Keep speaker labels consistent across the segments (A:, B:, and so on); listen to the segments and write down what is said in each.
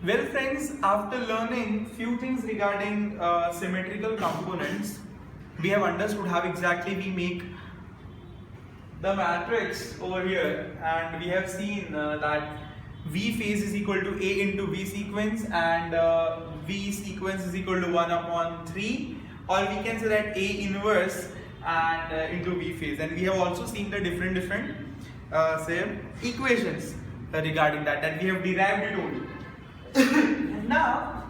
A: Well friends, after learning few things regarding symmetrical components, we have understood how exactly we make the matrix over here, and we have seen that V phase is equal to A into V sequence, and V sequence is equal to 1 upon 3, or we can say that A inverse and into V phase. And we have also seen the different say equations regarding that we have derived it only. Now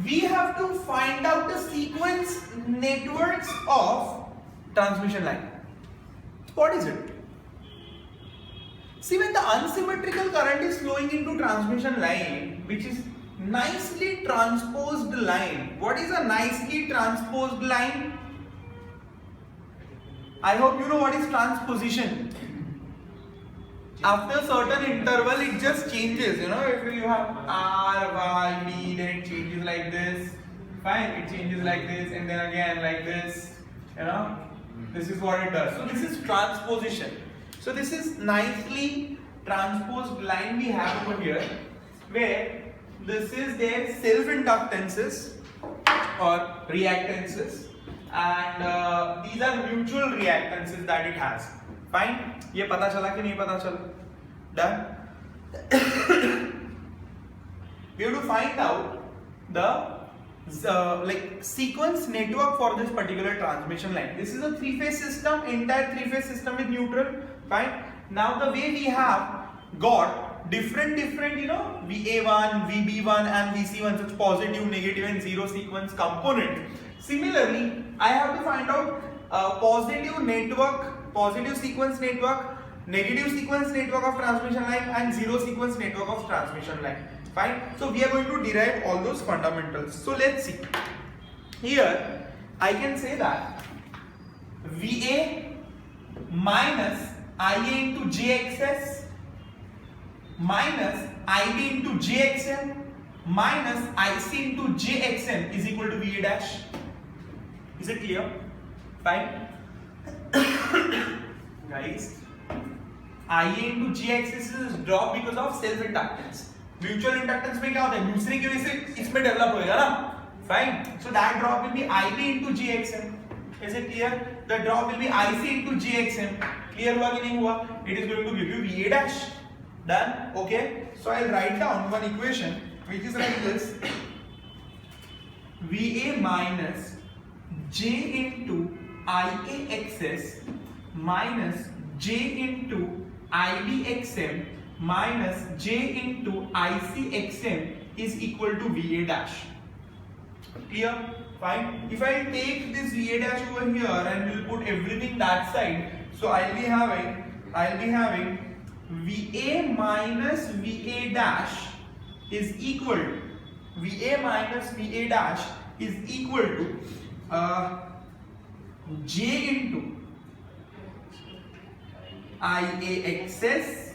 A: we have to find out the sequence networks of transmission line. What is it? See, when the unsymmetrical current is flowing into transmission line, which is nicely transposed line. What is a nicely transposed line? I hope you know what is transposition. After a certain interval, it just changes. You know, if you have R, Y, B, then it changes like this. Fine, it changes like this, and then again like this. You know, this is what it does. So this is transposition. So this is nicely transposed line we have over here, where this is their self-inductances or reactances, and these are mutual reactances that it has. Fine. ये पता चला कि नहीं पता चला? Done. We have to find out the like sequence network for this particular transmission line. This is a three-phase system, entire three-phase system with neutral. Fine. Now the way we have got different you know, VA1, VB1 and VC1, such positive, negative and zero sequence component. Similarly, I have to find out positive network, positive sequence network, negative sequence network of transmission line, and zero sequence network of transmission line. Fine. So we are going to derive all those fundamentals. So let's see. Here I can say that VA minus IA into JXS minus IB into JXM minus IC into JXM is equal to VA dash. Is it clear? Fine. Guys, IA into JXS is drop because of self inductance. Mutual inductance में क्या होता है, दूसरे की वजह से इसमें develop होएगा ना. Fine. So that drop will be IB into JXM. Is it clear? The drop will be IC into JXM. Clear हुआ कि नहीं हुआ? It is going to give you VA dash. Done? Okay. So I'll write down one equation which is like this: VA minus J into IAXS minus J into IBXM minus J into ICXM is equal to VA dash. Clear? Fine. If I take this VA dash over here and we'll put everything that side, so I'll be having VA minus VA dash is equal to VA minus VA dash is equal to J into IAXS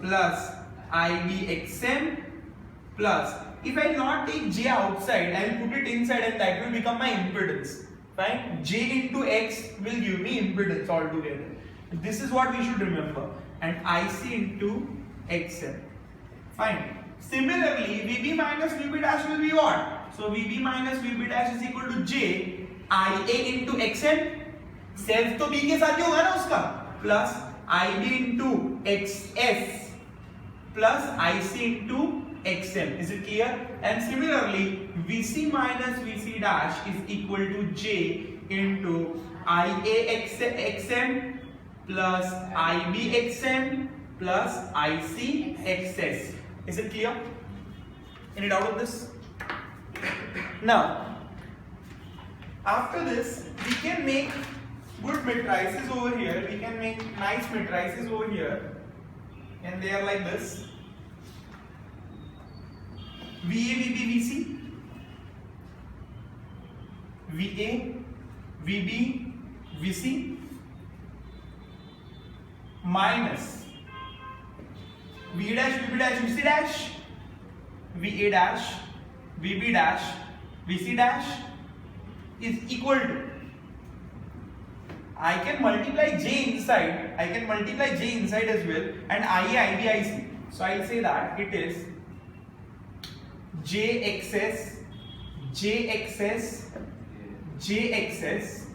A: plus IBXM plus, if I not take J outside, I will put it inside and that will become my impedance. Fine. J into X will give me impedance altogether. This is what we should remember. And IC into XM. Fine. Similarly, VB minus VB dash will be what? So VB minus VB dash is equal to J IA into XM. Self तो B के साथ ही होगा ना उसका. Plus IB into XS plus IC into XM. Is it clear? And similarly, VC minus VC dash is equal to J into IAXM plus IBXM plus ICXS. Is it clear? Any doubt of this? Now, after this, we can make good matrices over here. We can make nice matrices over here, and they are like this: VA, VB, VC, VA, VB, VC minus VA dash, VB dash, VC dash, VA dash, VB dash, VC dash is equal to, I can multiply J inside, as well, and IA, IB, IC. So I'll say that it is JXS, JXS, JXS,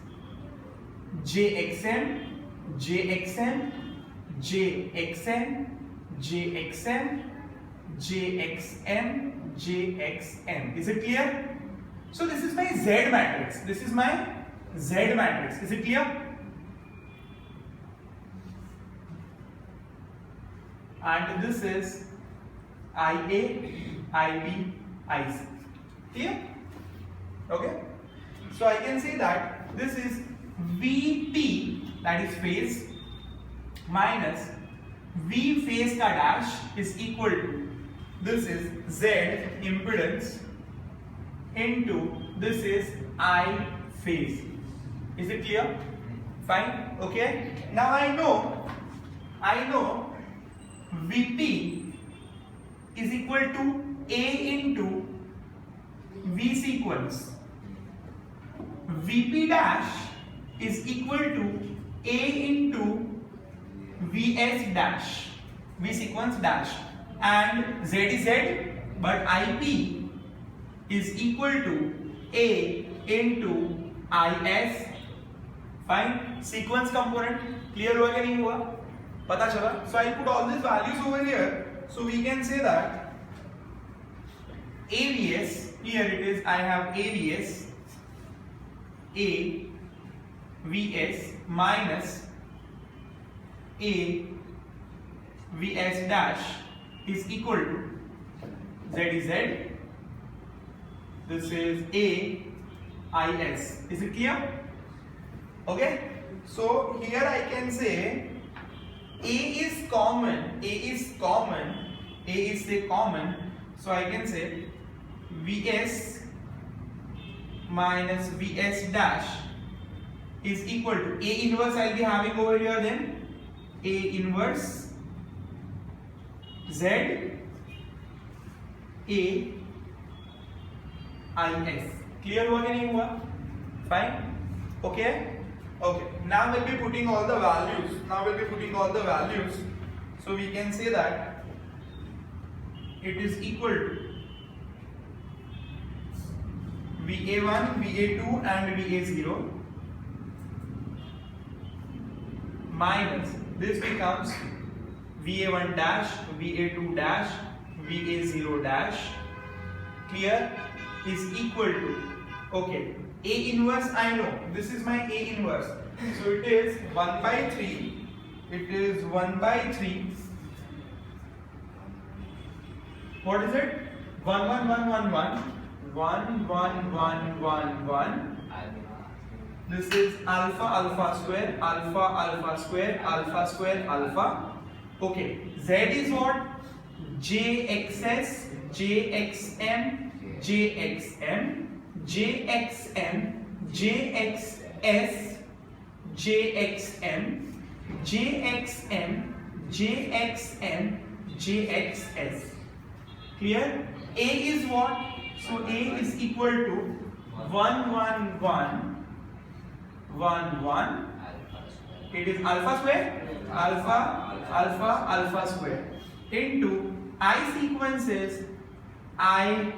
A: JXM, JXM, JXM, JXM, JXM, JXM. Is it clear? So this is my Z matrix. This is my Z matrix. Is it clear? And this is IA, IB, IC. Clear? Okay. So I can say that this is VP, that is phase, minus V phase ka dash is equal to, this is Z impedance into this is I phase. Is it clear? Fine. Okay. Now I know VP is equal to A into V sequence. VP dash is equal to A into VS dash, V sequence dash, and Z is Z, but IP is equal to A into IS. Fine. Sequence component clear हुआ क्या नहीं हुआ? पता चला? So I put all these values over here. So we can say that AVS, here it is, I have AVS, AVS minus AVS dash is equal to Z is Z, this is AIS. Is it clear? Okay. So here I can say A is common, A is say common, so I can say VS minus VS dash is equal to A inverse. I'll be having over here then A inverse Z A IS. Clear हुआ कि नहीं हुआ? Fine. Okay. Okay, now we'll be putting all the values. So we can say that it is equal to VA1, VA2 and VA0 minus this becomes VA1 dash, VA2 dash, VA0 dash. Clear? Is equal to, okay, A inverse I know, this is my A inverse, so it is 1 by 3, it is 1 by 3, what is it? 1 1 1 1 1 1 1 1 1 1, this is alpha alpha square, alpha alpha square, alpha square alpha. Okay, Z is what? JXS, JXM, JXM, JXM, JXS, JXM, JXM, JXM, JXS. Clear? A is what? So A is equal to 1 1 1 1 1. It is alpha square, alpha alpha alpha square into I sequences I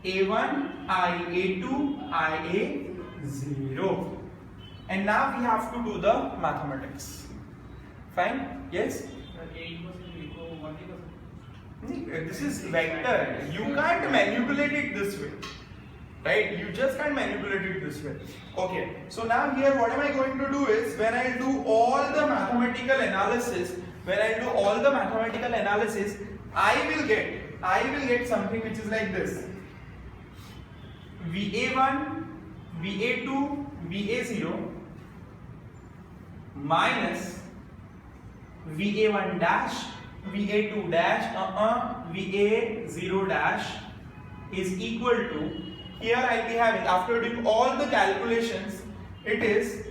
A: A1, IA2, IA0. And now we have to do the mathematics. Fine? Yes? This is vector. You can't manipulate it this way. Right? You just can't manipulate it this way. Okay. So now here what am I going to do is, when I do all the mathematical analysis, I will get something which is like this. VA1, VA2, VA0 minus VA1 dash, VA2 dash, VA0 dash is equal to, here I'll be having, after doing all the calculations, it is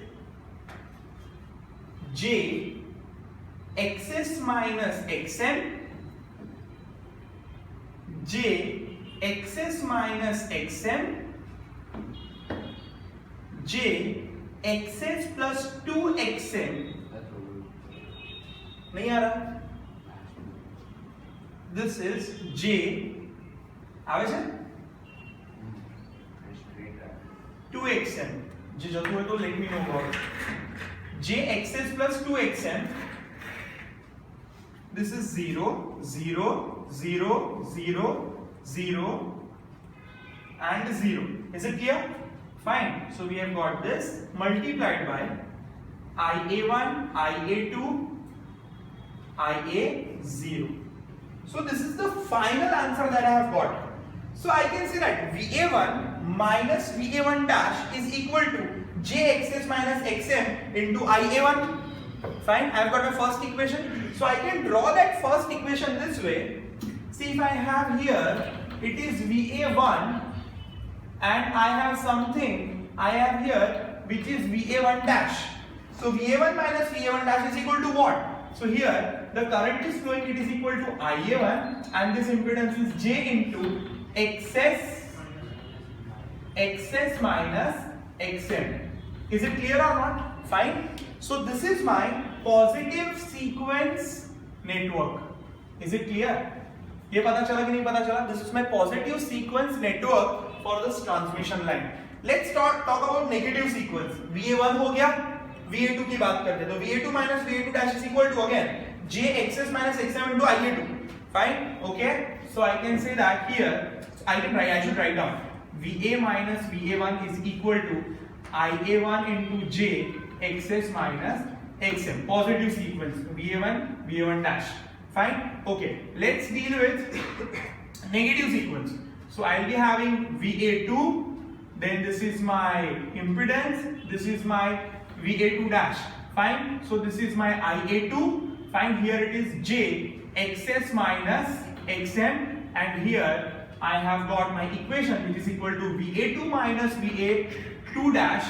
A: J XS minus XM, J XS minus XM, J XS plus 2XM. नहीं आ रहा? This is J આવે છે 2xm જે જતું હોય તો let me know about jxs plus 2xm. This is 0 0 0 0 0 and 0. Is it clear? Fine. So we have got this multiplied by IA1, IA2, IA0. So this is the final answer that I have got. So I can say that VA1 minus VA1 dash is equal to JXS minus XM into IA1. Fine. I have got my first equation. So I can draw that first equation this way. See, if I have here, it is VA1 and I have something I have here which is VA1 dash. So VA1 minus VA1 dash is equal to what? So here the current is flowing, it is equal to IA1 and this impedance is J into XS minus XM. Is it clear or not? Fine. So this is my positive sequence network. Is it clear? ये पता चला कि नहीं पता चला? This is my positive sequence network for this transmission line. Let's talk about negative sequence. VA1 हो गया, VA2 की बात करते हैं तो VA2 minus VA2 dash is equal to again JXS minus XM into IA2. Fine. Okay. So I can say that here I should write down VA minus VA1 is equal to IA1 into JXS minus XM. Positive sequence VA1 VA1 dash. Fine. Okay. Let's deal with negative sequence. So I'll be having VA2, then this is my impedance, this is my VA2 dash. Fine. So this is my IA2. Fine. Here it is J XS minus XM, and here I have got my equation which is equal to VA2 minus VA2 dash,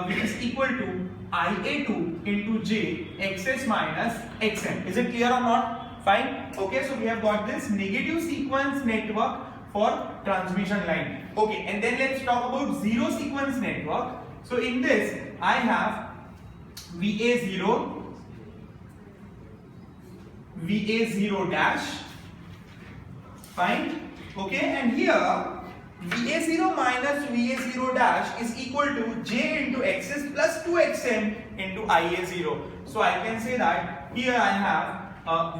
A: which is equal to IA2 into J XS minus XM. Is it clear or not? Fine. Okay. So we have got this negative sequence network for transmission line. Okay. And then let's talk about zero sequence network. So in this I have VA0 dash. Fine. Okay, and here VA0 minus VA0 dash is equal to J into XS plus 2XM into IA0. So I can say that here I have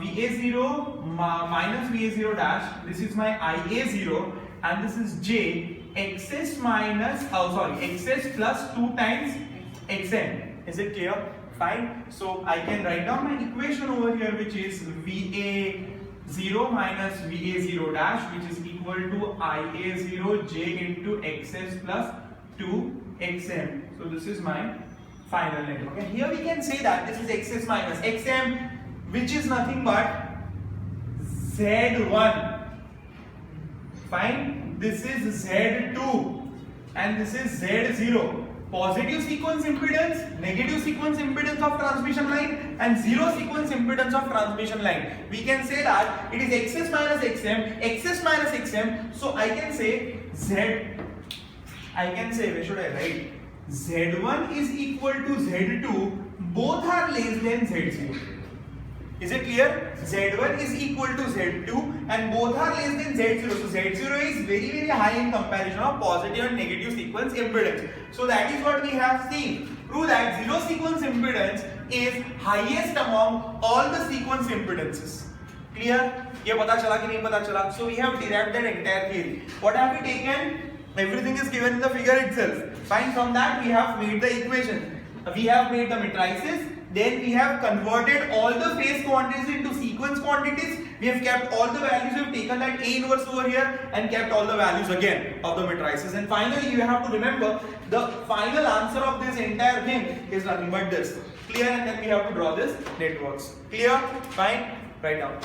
A: VA0 minus VA0 dash, this is my IA0, and this is J XS minus XS plus 2 times XM. Is it clear? Fine. So I can write down my equation over here which is VA0 minus VA0 dash, which is equal to IA0 J into XS plus 2XM. So this is my final network. And here we can say that this is XS minus XM, which is nothing but Z1. Fine. This is Z2 and this is Z0. Positive sequence impedance, negative sequence impedance of transmission line, and zero sequence impedance of transmission line. We can say that it is XS minus XM, XS minus XM. So I can say where should I write? Z1 is equal to Z2, both are less than Z0. Is it clear? Z1 is equal to Z2 and both are less than Z0. So Z0 is very high in comparison of positive and negative sequence impedance. So that is what we have seen. Prove that zero sequence impedance is highest among all the sequence impedances. Clear? ये पता चला कि नहीं पता चला? So we have derived that entire theory. What have we taken? Everything is given in the figure itself. Fine. From that we have made the equation. We have made the matrices. Then we have converted all the phase quantities into sequence quantities. We have kept all the values. We have taken that A inverse over here and kept all the values again of the matrices. And finally, you have to remember the final answer of this entire thing is nothing but this. Clear? And then we have to draw this networks. Clear? Fine. Write down.